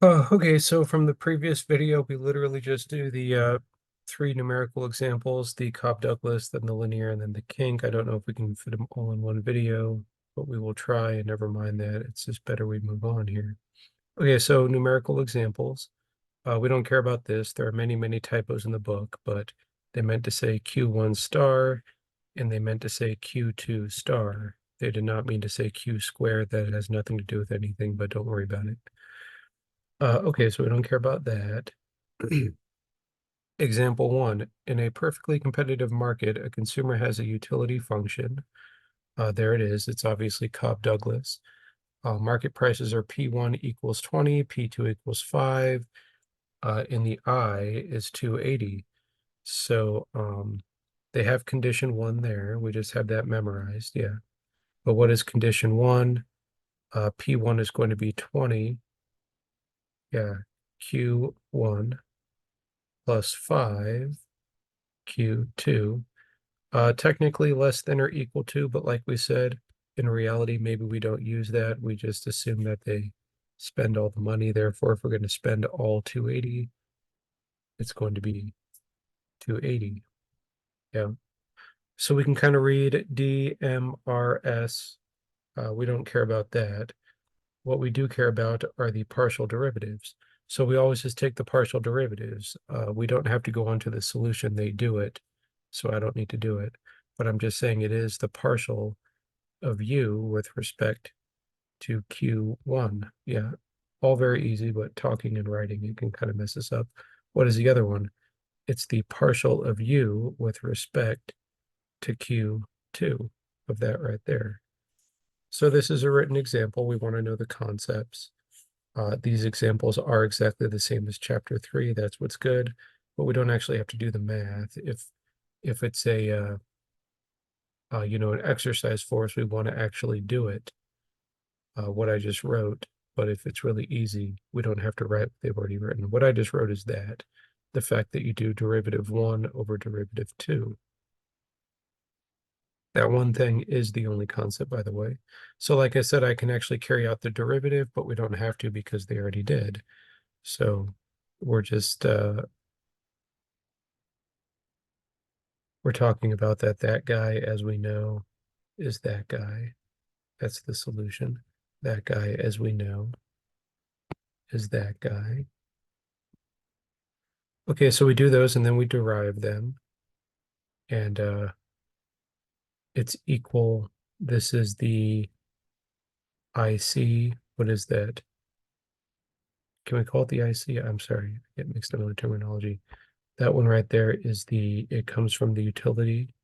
Okay, so from the previous video, we literally just do the three numerical examples, the Cobb-Douglas, then the linear, and then the kink. I don't know if we can fit them all in one video, but we will try, and never mind that. It's just better we move on here. Okay, so numerical examples. We don't care about this. There are many, many typos in the book, but they meant to say Q1 star, and they meant to say Q2 star. They did not mean to say Q squared. That has nothing to do with anything, but don't worry about it. Okay, so we don't care about that. Example one, in a perfectly competitive market, a consumer has a utility function. There it is. It's obviously Cobb-Douglas. Market prices are P1 equals 20, P2 equals 5, and the I is 280. So they have condition one there. We just have that memorized, yeah. But what is condition one? P1 is going to be 20. Yeah, Q1 plus 5, Q2. Technically less than or equal to, but like we said, in reality, maybe we don't use that. We just assume that they spend all the money. Therefore, if we're going to spend all 280, it's going to be 280. Yeah. So we can kind of read DMRS. We don't care about that. What we do care about are the partial derivatives. So we always just take the partial derivatives. We don't have to go on to the solution. They do it. So I don't need to do it. But I'm just saying it is the partial of u with respect to Q1. Yeah, all very easy, but talking and writing, it can kind of mess us up. What is the other one? It's the partial of u with respect to Q2 of that right there. So this is a written example. We want to know the concepts. These examples are exactly the same as chapter 3. That's what's good, but we don't actually have to do the math. If it's a an exercise for us, we want to actually do it, what I just wrote. But if it's really easy, we don't have to write what they've already written. What I just wrote is that the fact that you do derivative 1 over derivative 2. That one thing is the only concept, by the way. So like I said, I can actually carry out the derivative, but we don't have to because they already did. So we're just we're talking about that guy, as we know, is that guy. That's the solution. That guy, as we know, is that guy. Okay, so we do those and then we derive them. And it's equal. This is the IC. What is that? Can we call it the IC? I'm sorry, I get mixed up on the terminology. That one right there is it comes from the utility.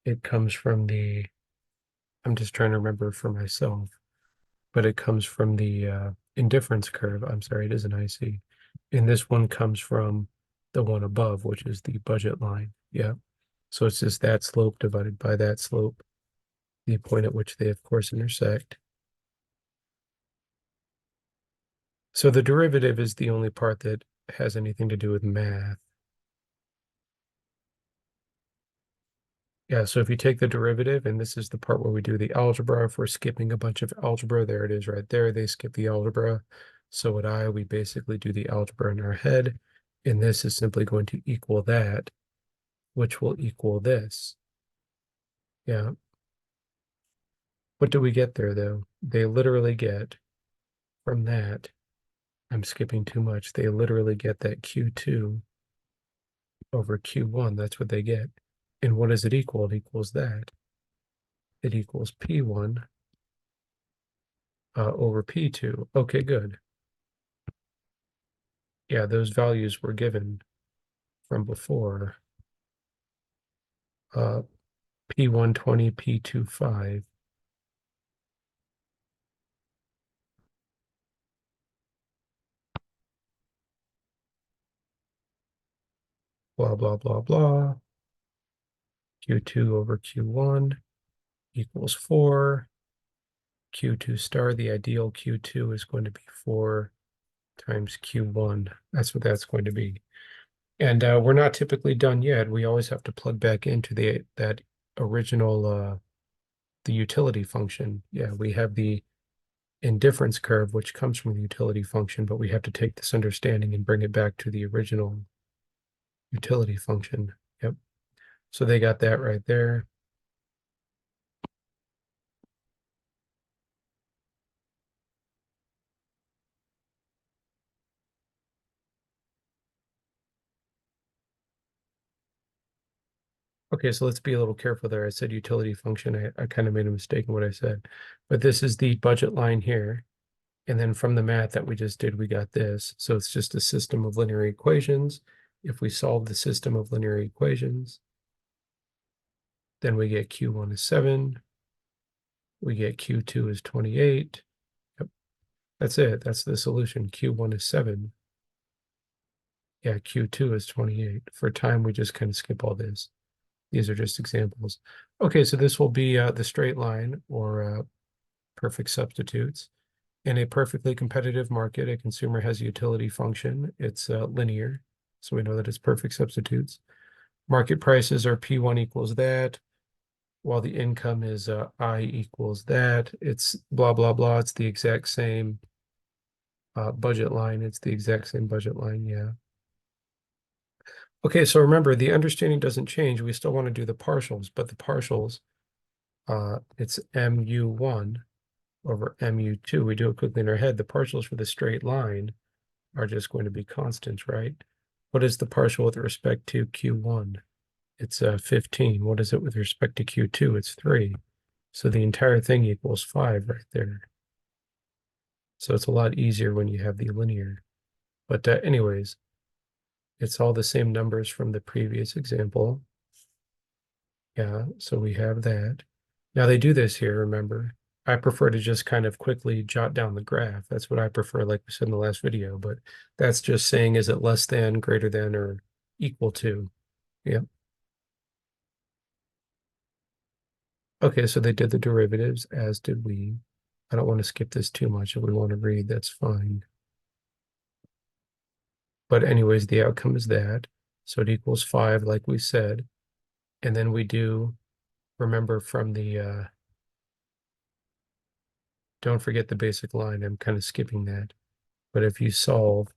It comes from I'm just trying to remember for myself, but it comes from the indifference curve. I'm sorry, it is an IC. And this one comes from the one above, which is the budget line. Yeah. So it's just that slope divided by that slope, the point at which they, of course, intersect. So the derivative is the only part that has anything to do with math. Yeah, so if you take the derivative, and this is the part where we do the algebra, if we're skipping a bunch of algebra, there it is right there. They skip the algebra. So we basically do the algebra in our head, and this is simply going to equal that, which will equal this. Yeah. What do we get there, though? They literally get from that, I'm skipping too much, they literally get that Q2 over Q1. That's what they get. And what does it equal? It equals that. It equals P1 over P2. Okay, good. Yeah, those values were given from before. P1 20, P2 5. Blah, blah, blah, blah. Q2 over Q1 equals 4. Q2 star, the ideal Q2 is going to be 4 times Q1. That's what that's going to be. And we're not typically done yet. We always have to plug back into that original the utility function. Yeah, we have the indifference curve, which comes from the utility function, but we have to take this understanding and bring it back to the original utility function. Yep. So they got that right there. Okay, so let's be a little careful there. I said utility function. I kind of made a mistake in what I said. But this is the budget line here. And then from the math that we just did, we got this. So it's just a system of linear equations. If we solve the system of linear equations, then we get Q1 is 7. We get Q2 is 28. Yep. That's it. That's the solution. Q1 is 7. Yeah, Q2 is 28. For time, we just kind of skip all this. These are just examples. Okay, so this will be the straight line or perfect substitutes. In a perfectly competitive market, a consumer has a utility function. It's linear, so we know that it's perfect substitutes. Market prices are P1 equals that, while the income is I equals that. It's blah, blah, blah. It's the exact same budget line. It's the exact same budget line, yeah. Okay, so remember, the understanding doesn't change. We still want to do the partials, but the partials, it's MU1 over MU2. We do it quickly in our head. The partials for the straight line are just going to be constants, right? What is the partial with respect to Q1? It's 15. What is it with respect to Q2? It's 3. So the entire thing equals 5 right there. So it's a lot easier when you have the linear. But anyways, it's all the same numbers from the previous example. Yeah, so we have that. Now they do this here, remember. I prefer to just kind of quickly jot down the graph. That's what I prefer, like we said in the last video, but that's just saying, is it less than, greater than, or equal to? Yeah. Okay, so they did the derivatives, as did we. I don't want to skip this too much. If we want to read, that's fine. But anyways, the outcome is that. So it equals 5, like we said. And then we do, remember from the, don't forget the basic line. I'm kind of skipping that. But if you solve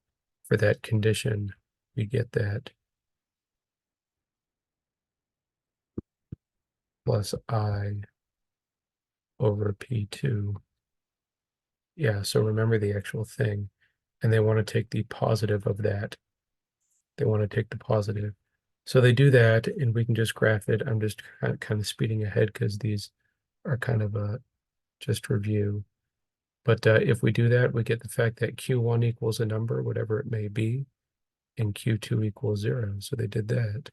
for that condition, you get that plus I over P2. Yeah, so remember the actual thing. And they want to take the positive of that. They want to take the positive. So they do that, and we can just graph it. I'm just kind of speeding ahead because these are kind of a just review. But if we do that, we get the fact that Q1 equals a number, whatever it may be, and Q2 equals 0. So they did that.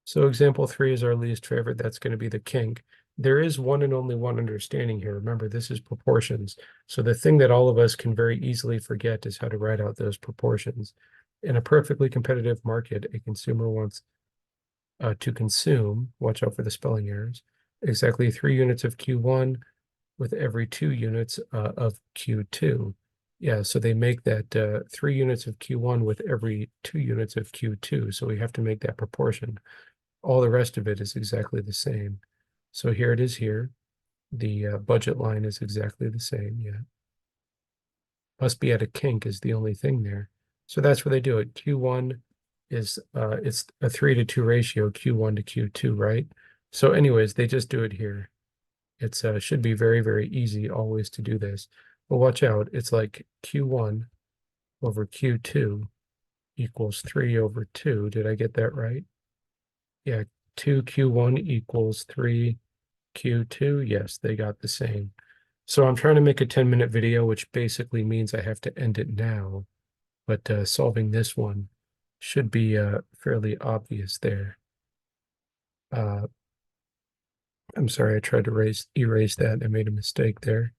So example 3 is our least favorite. That's going to be the kink. There is one and only one understanding here. Remember, this is proportions. So the thing that all of us can very easily forget is how to write out those proportions. In a perfectly competitive market, a consumer wants to consume, watch out for the spelling errors, exactly 3 units of Q1 with every 2 units of Q2. Yeah, so they make that 3 units of Q1 with every 2 units of Q2. So we have to make that proportion. All the rest of it is exactly the same. So here it is here. The budget line is exactly the same, yeah. Must be at a kink is the only thing there. So that's where they do it. Q1 is, it's a 3:2 ratio, Q1 to Q2, right? So anyways, they just do it here. It's should be very, very easy always to do this. But watch out, it's like Q1 over Q2 equals 3 over 2. Did I get that right? Yeah, 2Q1 equals 3Q2. Yes, they got the same. So I'm trying to make a 10-minute video, which basically means I have to end it now. But solving this one should be fairly obvious there. I'm sorry, I tried to erase that. I made a mistake there.